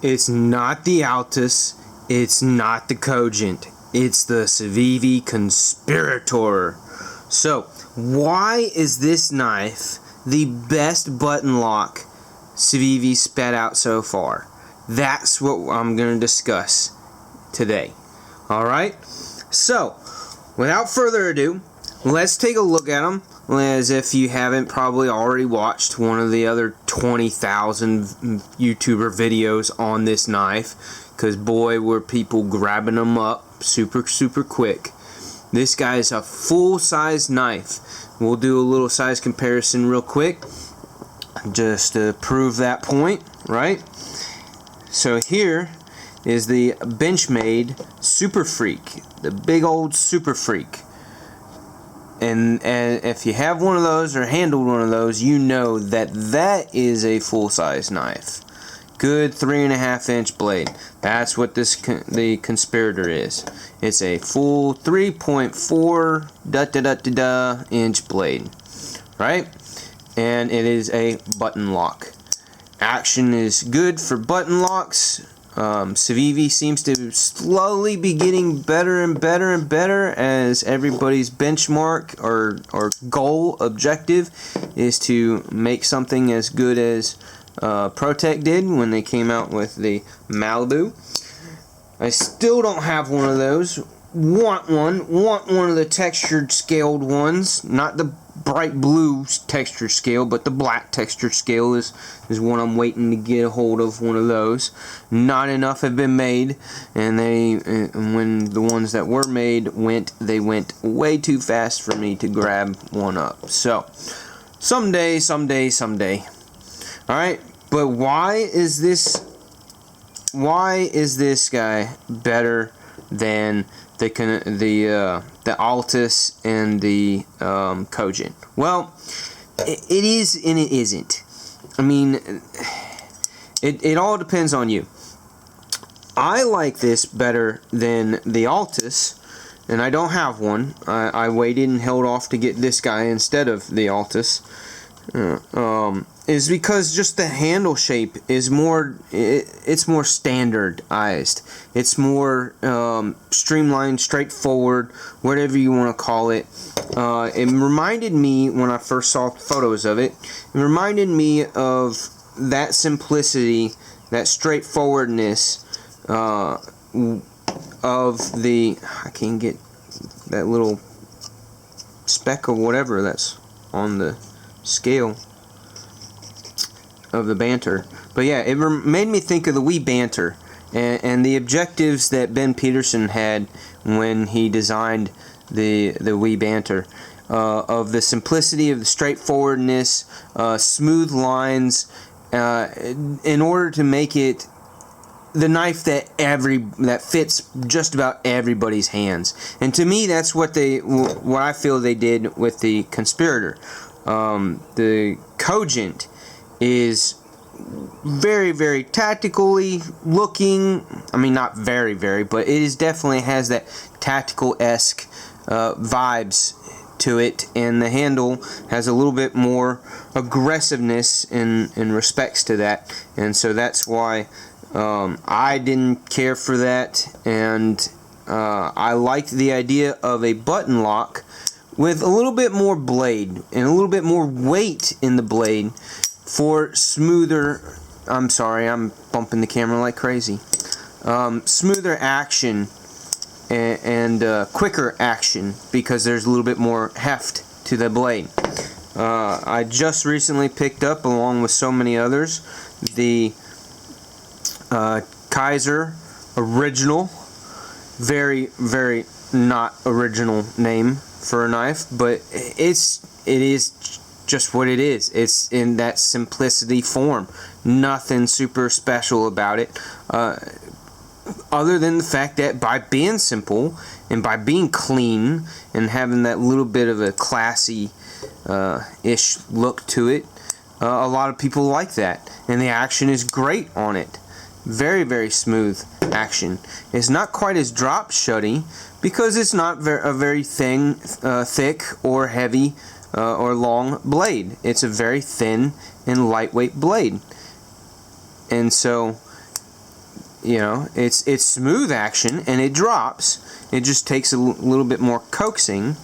It's not the Altus, it's not the Cogent, it's the Civivi Conspirator. So, why is this knife the best button lock Civivi spat out so far? That's what I'm going to discuss today. Alright? So, without further ado, let's take a look at them, as if you haven't probably already watched one of the other 20,000 YouTuber videos on this knife, because boy, were people grabbing them up super quick. This guy is a full-size knife. We'll do a little size comparison real quick, just to prove that point, right? So here is the Benchmade Super Freak, the big old Super Freak. And if you have one of those or handled one of those, you know that that is a full-size knife. Good 3.5-inch blade. That's what the Conspirator is. It's a full 3.4 inch blade, right? And it is a button lock. Action is good for button locks. Civivi seems to slowly be getting better and better as everybody's benchmark or goal objective is to make something as good as Protec did when they came out with the Malibu. I still don't have one of those. Want one of the textured scaled ones, not the bright blue texture scale, but the black texture scale is one I'm waiting to get a hold of. One of those. Not enough have been made, and when the ones that were made they went way too fast for me to grab one up. So someday. Alright, but why is this guy better than the Altus and the Cogent? Well, it is and it isn't. I mean, it all depends on you. I like this better than the Altus, and I don't have one. I waited and held off to get this guy instead of the Altus. Is because just the handle shape is more, it's more standardized. It's more streamlined, straightforward, whatever you want to call it. It reminded me, when I first saw photos of it, it reminded me of that simplicity, that straightforwardness of the, I can't get that little speck of whatever that's on the scale of the Banter. But yeah, it made me think of the Wee Banter and the objectives that Ben Peterson had when he designed the Wee Banter, of the simplicity, of the straightforwardness, smooth lines, in order to make it the knife that fits just about everybody's hands. And to me, that's what I feel they did with the Conspirator. The Cogent is very tactically looking. I mean, not very, but it is definitely has that tactical-esque vibes to it, and the handle has a little bit more aggressiveness in respects to that, and so that's why I didn't care for that, and I liked the idea of a button lock with a little bit more blade and a little bit more weight in the blade for smoother, I'm sorry, I'm bumping the camera like crazy, smoother action and quicker action, because there's a little bit more heft to the blade. I just recently picked up, along with so many others, the Kaiser Original. Very not original name for a knife, but it is just what it is. It's in that simplicity form. Nothing super special about it, other than the fact that by being simple and by being clean and having that little bit of a classy ish look to it, a lot of people like that, and the action is great on it. Very smooth action. It's not quite as drop shutty because it's not a very thin, thick or heavy or long blade. It's a very thin and lightweight blade, and so you know, it's smooth action and it drops. It just takes a little bit more coaxing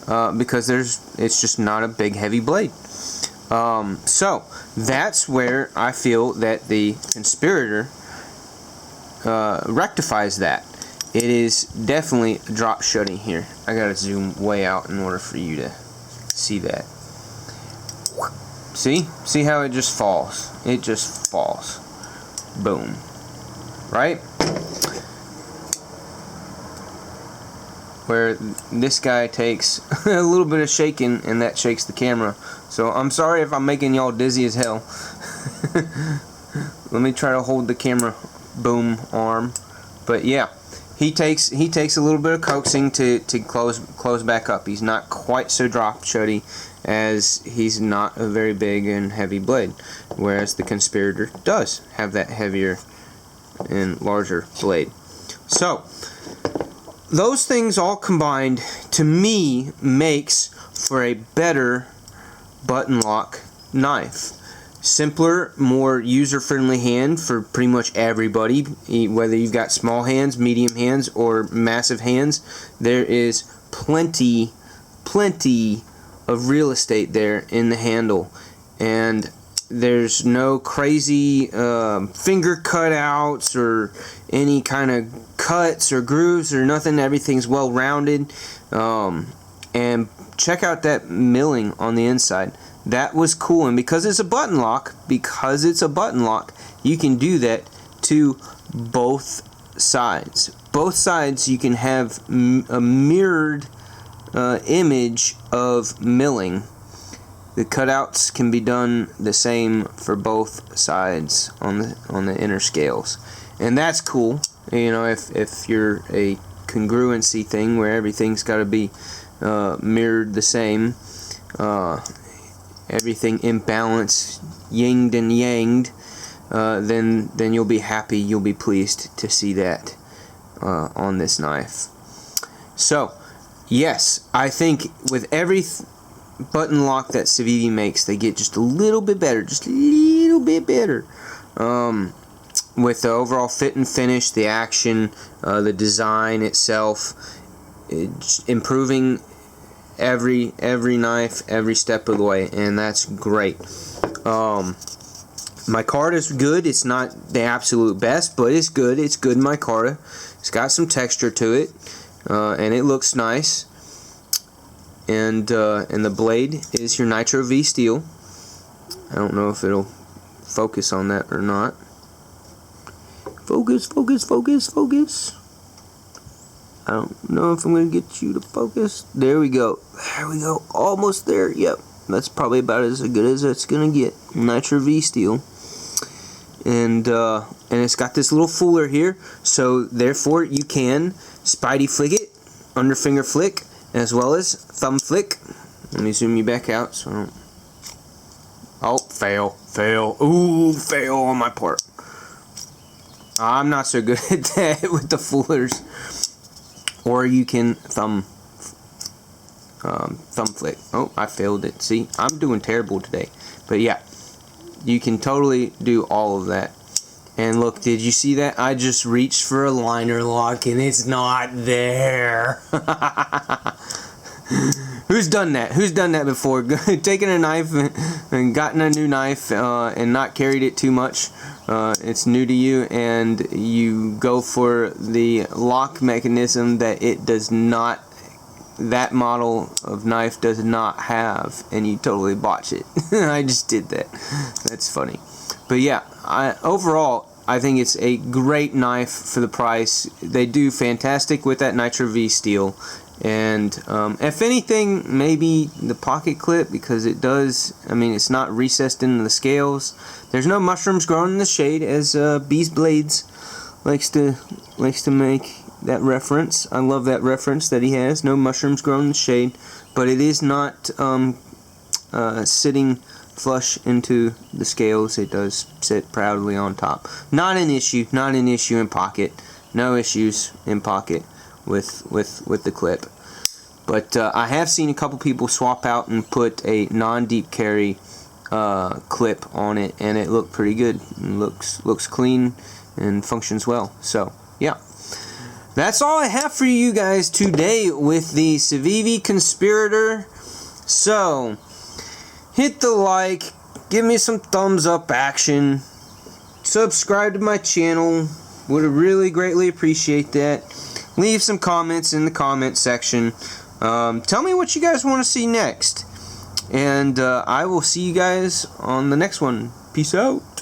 because it's just not a big heavy blade. So that's where I feel that the Conspirator rectifies that. It is definitely drop shutting here. I gotta zoom way out in order for you to see that. See how it just falls? It just falls. Boom. Right? Where this guy takes a little bit of shaking and that shakes the camera. So I'm sorry if I'm making y'all dizzy as hell. Let me try to hold the camera boom arm. But yeah, he takes a little bit of coaxing to close back up. He's not quite so drop shutty as he's not a very big and heavy blade, whereas the Conspirator does have that heavier and larger blade. So those things all combined to me makes for a better button lock knife. Simpler, more user-friendly hand for pretty much everybody, whether you've got small hands, medium hands, or massive hands. There is plenty of real estate there in the handle, and there's no crazy finger cutouts or any kind of cuts or grooves or nothing. Everything's well rounded, and check out that milling on the inside. That was cool, and because it's a button lock, you can do that to both sides. Both sides you can have a mirrored image of milling. The cutouts can be done the same for both sides on the inner scales, and that's cool. You know, if you're a congruency thing where everything's got to be mirrored the same, everything in balance, yinged and yanged, then you'll be happy, you'll be pleased to see that on this knife. So yes, I think with every button lock that Civivi makes, they get just a little bit better, with the overall fit and finish, the action, the design itself, improving every knife every step of the way, and that's great. Micarta is good. It's not the absolute best, but it's good. It's good micarta. It's got some texture to it, and it looks nice. And the blade is your Nitro V steel. I don't know if it'll focus on that or not. Focus. I don't know if I'm going to get you to focus. There we go. Almost there. Yep. That's probably about as good as it's going to get. Nitro V steel. And it's got this little fuller here. So therefore you can Spidey flick it, underfinger flick, as well as thumb flick. Let me zoom you back out so I don't... Oh, fail. Ooh, fail on my part. I'm not so good at that with the fullers. Or you can thumb flick. Oh, I failed it. See, I'm doing terrible today. But yeah, you can totally do all of that. And look, did you see that? I just reached for a liner lock and it's not there. Who's done that? Who's done that before? Taken a knife and gotten a new knife and not carried it too much. It's new to you, and you go for the lock mechanism that it does not, that model of knife does not have, and you totally botch it. I just did that. That's funny. But yeah, overall, I think it's a great knife for the price. They do fantastic with that Nitro V steel. And if anything, maybe the pocket clip, because it does, I mean, it's not recessed into the scales. There's no mushrooms growing in the shade, as Beast Blades likes to make that reference. I love that reference that he has. No mushrooms growing in the shade, but it is not sitting flush into the scales. It does sit proudly on top. Not an issue in pocket. No issues in pocket with the clip. But I have seen a couple people swap out and put a non-deep carry clip on it, and it looked pretty good. It looks clean and functions well. So yeah, that's all I have for you guys today with the Civivi Conspirator. So hit the like, give me some thumbs up action, subscribe to my channel, would really greatly appreciate that. Leave some comments in the comment section. Tell me what you guys want to see next. And I will see you guys on the next one. Peace out.